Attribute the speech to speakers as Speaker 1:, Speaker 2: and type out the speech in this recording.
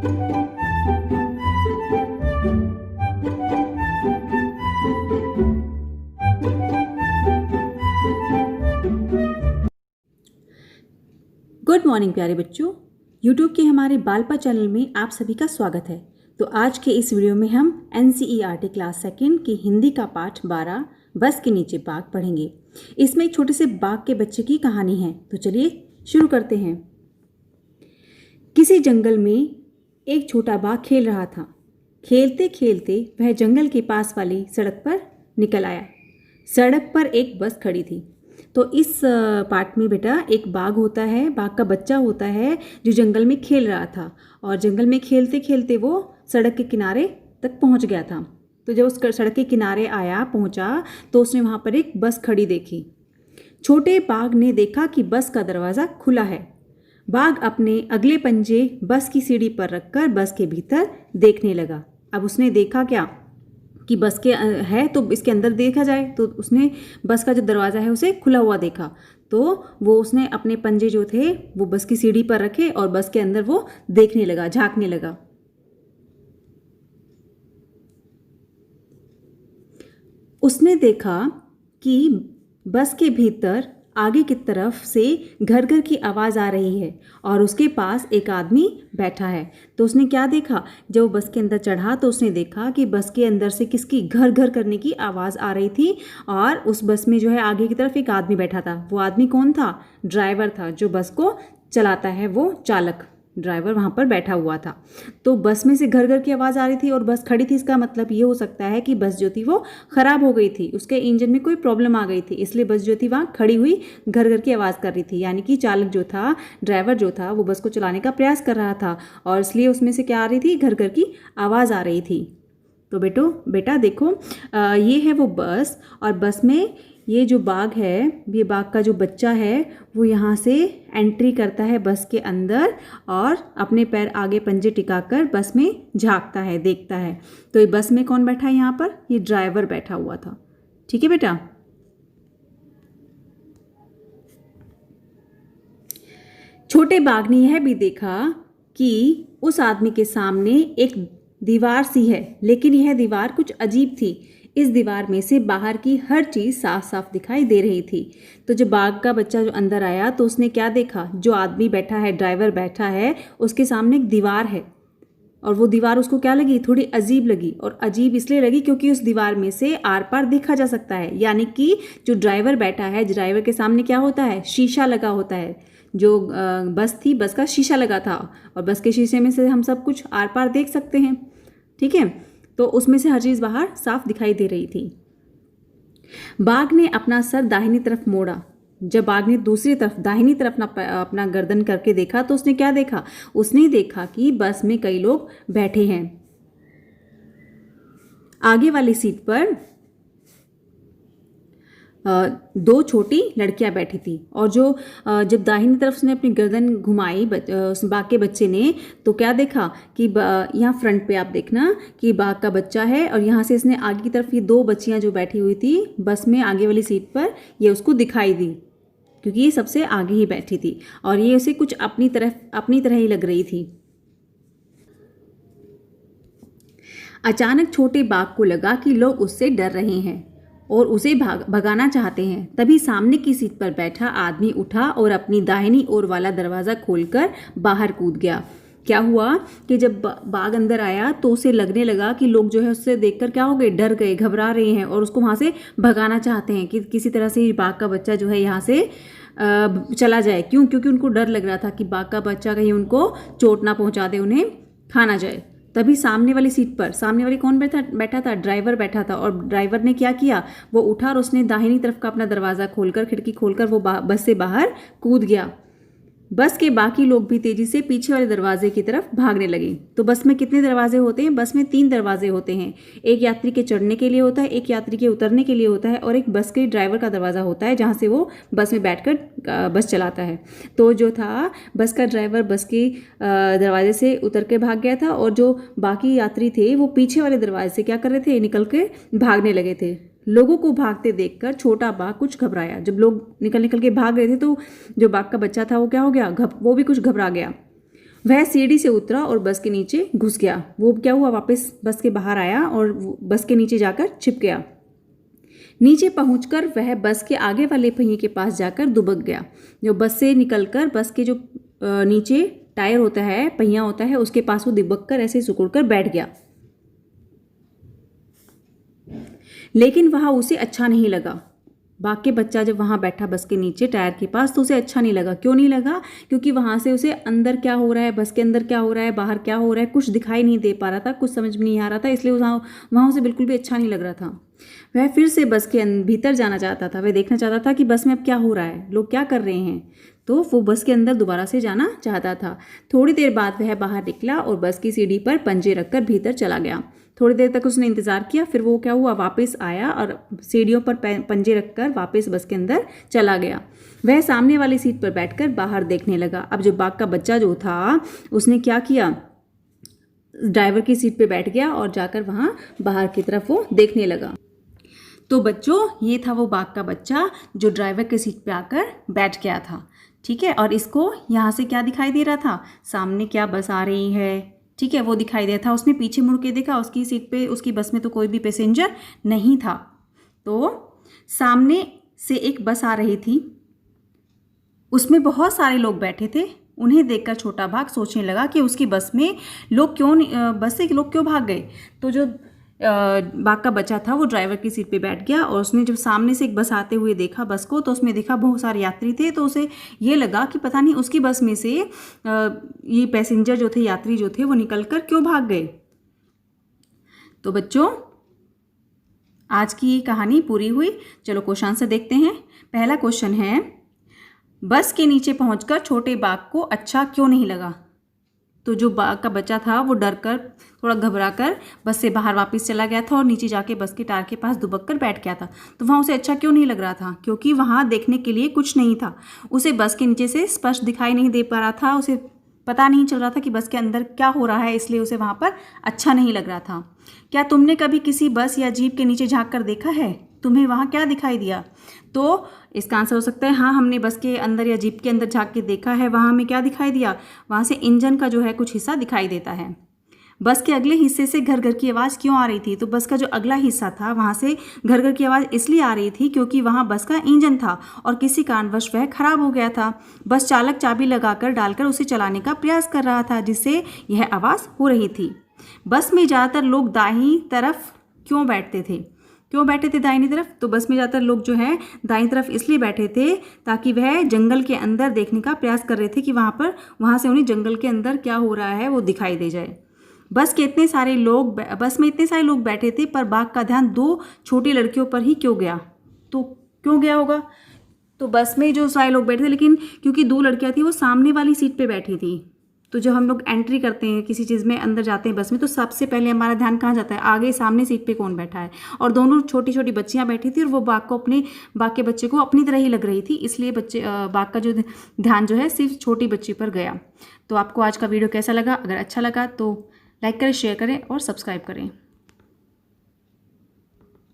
Speaker 1: Good morning प्यारे बच्चों, YouTube के हमारे बालपा चैनल में आप सभी का स्वागत है। तो आज के इस वीडियो में हम NCERT क्लास सेकंड की हिंदी का पाठ 12 बस के नीचे बाघ पढ़ेंगे। इसमें एक छोटे से बाघ के बच्चे की कहानी है। तो चलिए शुरू करते हैं। किसी जंगल में एक छोटा बाघ खेल रहा था। खेलते खेलते वह जंगल के पास वाली सड़क पर निकल आया। सड़क पर एक बस खड़ी थी। तो इस पार्ट में बेटा एक बाघ होता है, बाघ का बच्चा होता है जो जंगल में खेल रहा था, और जंगल में खेलते खेलते वो सड़क के किनारे तक पहुंच गया था। तो जब उस सड़क के किनारे पहुंचा तो उसने वहां पर एक बस खड़ी देखी। छोटे बाघ ने देखा कि बस का दरवाज़ा खुला है। बाघ अपने अगले पंजे बस की सीढ़ी पर रखकर बस के भीतर देखने लगा। अब उसने देखा क्या कि बस के है तो इसके अंदर देखा जाए, तो उसने बस का जो दरवाज़ा है उसे खुला हुआ देखा। तो वो उसने अपने पंजे जो थे वो बस की सीढ़ी पर रखे और बस के अंदर वो देखने लगा, झांकने लगा। उसने देखा कि बस के भीतर आगे की तरफ से घर घर की आवाज़ आ रही है और उसके पास एक आदमी बैठा है। तो उसने क्या देखा, जब वो बस के अंदर चढ़ा तो उसने देखा कि बस के अंदर से किसकी घर घर करने की आवाज़ आ रही थी, और उस बस में जो है आगे की तरफ एक आदमी बैठा था। वो आदमी कौन था? ड्राइवर था, जो बस को चलाता है, वो चालक ड्राइवर वहाँ पर बैठा हुआ था। तो बस में से घर घर की आवाज़ आ रही थी और बस खड़ी थी। इसका मतलब ये हो सकता है कि बस जो थी वो ख़राब हो गई थी, उसके इंजन में कोई प्रॉब्लम आ गई थी, इसलिए बस जो थी वहाँ खड़ी हुई घर घर की आवाज़ कर रही थी। यानी कि चालक जो था, ड्राइवर जो था, वो बस को चलाने का प्रयास कर रहा था और इसलिए उसमें से क्या आ रही थी? घर घर की आवाज़ आ रही थी। तो बेटा देखो, ये है वो बस, और बस में ये जो बाघ है, ये बाघ का जो बच्चा है, वो यहाँ से एंट्री करता है बस के अंदर और अपने पैर आगे पंजे टिकाकर बस में झांकता है, देखता है। तो ये बस में कौन बैठा है यहाँ पर? ये ड्राइवर बैठा हुआ था। ठीक है बेटा। छोटे बाघ ने यह भी देखा कि उस आदमी के सामने एक दीवार सी है, लेकिन यह दीवार कुछ अजीब थी। इस दीवार में से बाहर की हर चीज़ साफ साफ दिखाई दे रही थी। तो जब बाघ का बच्चा जो अंदर आया तो उसने क्या देखा? जो आदमी बैठा है, ड्राइवर बैठा है, उसके सामने एक दीवार है, और वो दीवार उसको क्या लगी? थोड़ी अजीब लगी। और अजीब इसलिए लगी क्योंकि उस दीवार में से आर पार देखा जा सकता है। यानी कि जो ड्राइवर बैठा है, ड्राइवर के सामने क्या होता है? शीशा लगा होता है। जो बस थी, बस का शीशा लगा था, और बस के शीशे में से हम सब कुछ आर पार देख सकते हैं। ठीक है, तो उसमें से हर चीज़ बाहर साफ दिखाई दे रही थी। बाघ ने अपना सर दाहिनी तरफ मोड़ा। जब बाघ ने दूसरी तरफ दाहिनी तरफ अपना गर्दन करके देखा तो उसने क्या देखा? उसने देखा कि बस में कई लोग बैठे हैं। आगे वाली सीट पर दो छोटी लड़कियां बैठी थी, और जब दाहिनी तरफ उसने अपनी गर्दन घुमाई उस बाघ के बच्चे ने, तो क्या देखा कि यहाँ फ्रंट पे आप देखना कि बाघ का बच्चा है, और यहाँ से इसने आगे की तरफ ये दो बच्चियाँ जो बैठी हुई थी बस में आगे वाली सीट पर, ये उसको दिखाई दी क्योंकि ये सबसे आगे ही बैठी थी और ये उसे कुछ अपनी तरह ही लग रही थी। अचानक छोटे बाघ को लगा कि लोग उससे डर रहे हैं और उसे भगाना चाहते हैं। तभी सामने की सीट पर बैठा आदमी उठा और अपनी दाहिनी ओर वाला दरवाज़ा खोलकर बाहर कूद गया। क्या हुआ कि जब बाघ अंदर आया तो उसे लगने लगा कि लोग जो है उससे देखकर क्या हो गए? डर गए, घबरा रहे हैं और उसको वहाँ से भगाना चाहते हैं कि किसी तरह से बाघ का बच्चा जो है यहाँ से चला जाए। क्यों? क्योंकि उनको डर लग रहा था कि बाघ का बच्चा कहीं उनको चोट ना पहुँचा दे, उन्हें खा ना जाए। तभी सामने वाली सीट पर, सामने वाली कौन बैठा था? ड्राइवर बैठा था, और ड्राइवर ने क्या किया? वो उठा और उसने दाहिनी तरफ का अपना दरवाज़ा खोलकर, खिड़की खोलकर वो बस से बाहर कूद गया। बस के बाकी लोग भी तेजी से पीछे वाले दरवाजे की तरफ भागने लगे। तो बस में कितने दरवाजे होते हैं? बस में 3 दरवाजे होते हैं। एक यात्री के चढ़ने के लिए होता है, एक यात्री के उतरने के लिए होता है, और एक बस के ड्राइवर का दरवाज़ा होता है जहाँ से वो बस में बैठकर बस चलाता है। तो जो था बस का ड्राइवर बस के दरवाजे से उतर के भाग गया था, और जो बाकी यात्री थे वो पीछे वाले दरवाजे से क्या कर रहे थे? निकल के भागने लगे थे। लोगों को भागते देखकर छोटा बाघ कुछ घबराया। जब लोग निकल के भाग रहे थे तो जो बाघ का बच्चा था वो क्या हो गया? वो भी कुछ घबरा गया। वह सीढ़ी से उतरा और बस के नीचे घुस गया। वो क्या हुआ, वापस बस के बाहर आया और बस के नीचे जाकर छिप गया। नीचे पहुंचकर वह बस के आगे वाले पहिए के पास जाकर दुबक गया। जो बस से निकलकर बस के जो नीचे टायर होता है, पहिया होता है, उसके पास वो दुबक कर ऐसे सिकुड़ कर बैठ गया। लेकिन वहाँ उसे अच्छा नहीं लगा। बाघ के बच्चा जब वहाँ बैठा बस के नीचे टायर के पास तो उसे अच्छा नहीं लगा। क्यों नहीं लगा? क्योंकि वहाँ से उसे अंदर क्या हो रहा है, बस के अंदर क्या हो रहा है, बाहर क्या हो रहा है, कुछ दिखाई नहीं दे पा रहा था, कुछ समझ में नहीं आ रहा था, इसलिए वहाँ उसे बिल्कुल भी अच्छा नहीं लग रहा था। वह फिर से बस के भीतर जाना चाहता था। वह देखना चाहता था कि बस में अब क्या हो रहा है, लोग क्या कर रहे हैं। तो वो बस के अंदर दोबारा से जाना चाहता था। थोड़ी देर बाद वह बाहर निकला और बस की सीढ़ी पर पंजे रखकर भीतर चला गया। थोड़ी देर तक उसने इंतज़ार किया, फिर वो क्या हुआ, वापस आया और सीढ़ियों पर पंजे रखकर वापस बस के अंदर चला गया। वह सामने वाली सीट पर बैठकर बाहर देखने लगा। अब जो बाघ का बच्चा जो था उसने क्या किया, ड्राइवर की सीट पे बैठ गया और जाकर वहाँ बाहर की तरफ वो देखने लगा। तो बच्चों, ये था वो बाघ का बच्चा जो ड्राइवर की सीट पे आकर बैठ गया था। ठीक है, और इसको यहाँ से क्या दिखाई दे रहा था, सामने क्या बस आ रही है, ठीक है, वो दिखाई दे था। उसने पीछे मुड़ के देखा, उसकी सीट पे, उसकी बस में तो कोई भी पैसेंजर नहीं था। तो सामने से एक बस आ रही थी, उसमें बहुत सारे लोग बैठे थे। उन्हें देखकर छोटा बाघ सोचने लगा कि उसकी बस में लोग क्यों, बस से लोग क्यों भाग गए। तो जो बाघ का बच्चा था वो ड्राइवर की सीट पे बैठ गया और उसने जब सामने से एक बस आते हुए देखा बस को, तो उसमें देखा बहुत सारे यात्री थे। तो उसे ये लगा कि पता नहीं उसकी बस में से ये पैसेंजर जो थे, यात्री जो थे, वो निकलकर क्यों भाग गए। तो बच्चों, आज की ये कहानी पूरी हुई। चलो क्वेश्चन आंसर देखते हैं। पहला क्वेश्चन है, बस के नीचे पहुंचकर छोटे बाघ को अच्छा क्यों नहीं लगा। तो जो बाघ का बच्चा था वो डर कर, थोड़ा घबरा कर बस से बाहर वापस चला गया था और नीचे जाके बस के टायर के पास दुबक कर बैठ गया था। तो वहाँ उसे अच्छा क्यों नहीं लग रहा था? क्योंकि वहाँ देखने के लिए कुछ नहीं था। उसे बस के नीचे से स्पष्ट दिखाई नहीं दे पा रहा था, उसे पता नहीं चल रहा था कि बस के अंदर क्या हो रहा है, इसलिए उसे वहाँ पर अच्छा नहीं लग रहा था। क्या तुमने कभी किसी बस या जीप के नीचे झाँक कर देखा है? तुम्हें वहाँ क्या दिखाई दिया? तो इसका आंसर हो सकता है हाँ, हमने बस के अंदर या जीप के अंदर झाँक के देखा है। वहाँ हमें क्या दिखाई दिया? वहाँ से इंजन का जो है कुछ हिस्सा दिखाई देता है। बस के अगले हिस्से से घर घर की आवाज़ क्यों आ रही थी? तो बस का जो अगला हिस्सा था वहाँ से घर घर की आवाज़ इसलिए आ रही थी क्योंकि वहाँ बस का इंजन था और किसी कारणवश वह खराब हो गया था। बस चालक चाबी लगाकर डालकर उसे चलाने का प्रयास कर रहा था, जिससे यह आवाज़ हो रही थी। बस में ज़्यादातर लोग दाहिनी तरफ क्यों बैठते थे? क्यों बैठे थे दाहिनी तरफ? तो बस में ज़्यादातर लोग जो है दाहिनी तरफ इसलिए बैठे थे ताकि वह जंगल के अंदर देखने का प्रयास कर रहे थे कि वहाँ से उन्हें जंगल के अंदर क्या हो रहा है वो दिखाई दे जाए। बस में इतने सारे लोग बैठे थे, पर बाघ का ध्यान 2 छोटी लड़कियों पर ही क्यों गया? तो क्यों गया होगा? तो बस में जो सारे लोग बैठे थे, लेकिन क्योंकि 2 लड़कियां थी वो सामने वाली सीट पे बैठी थी। तो जब हम लोग एंट्री करते हैं किसी चीज़ में, अंदर जाते हैं बस में, तो सबसे पहले हमारा ध्यान कहाँ जाता है? आगे सामने सीट पे कौन बैठा है। और दोनों छोटी छोटी बच्चियां बैठी थी और वो बाघ के बच्चे को अपनी तरह ही लग रही थी, इसलिए बाघ का जो ध्यान जो है सिर्फ छोटी बच्ची पर गया। तो आपको आज का वीडियो कैसा लगा? अगर अच्छा लगा तो लाइक करें, शेयर करें और सब्सक्राइब करें।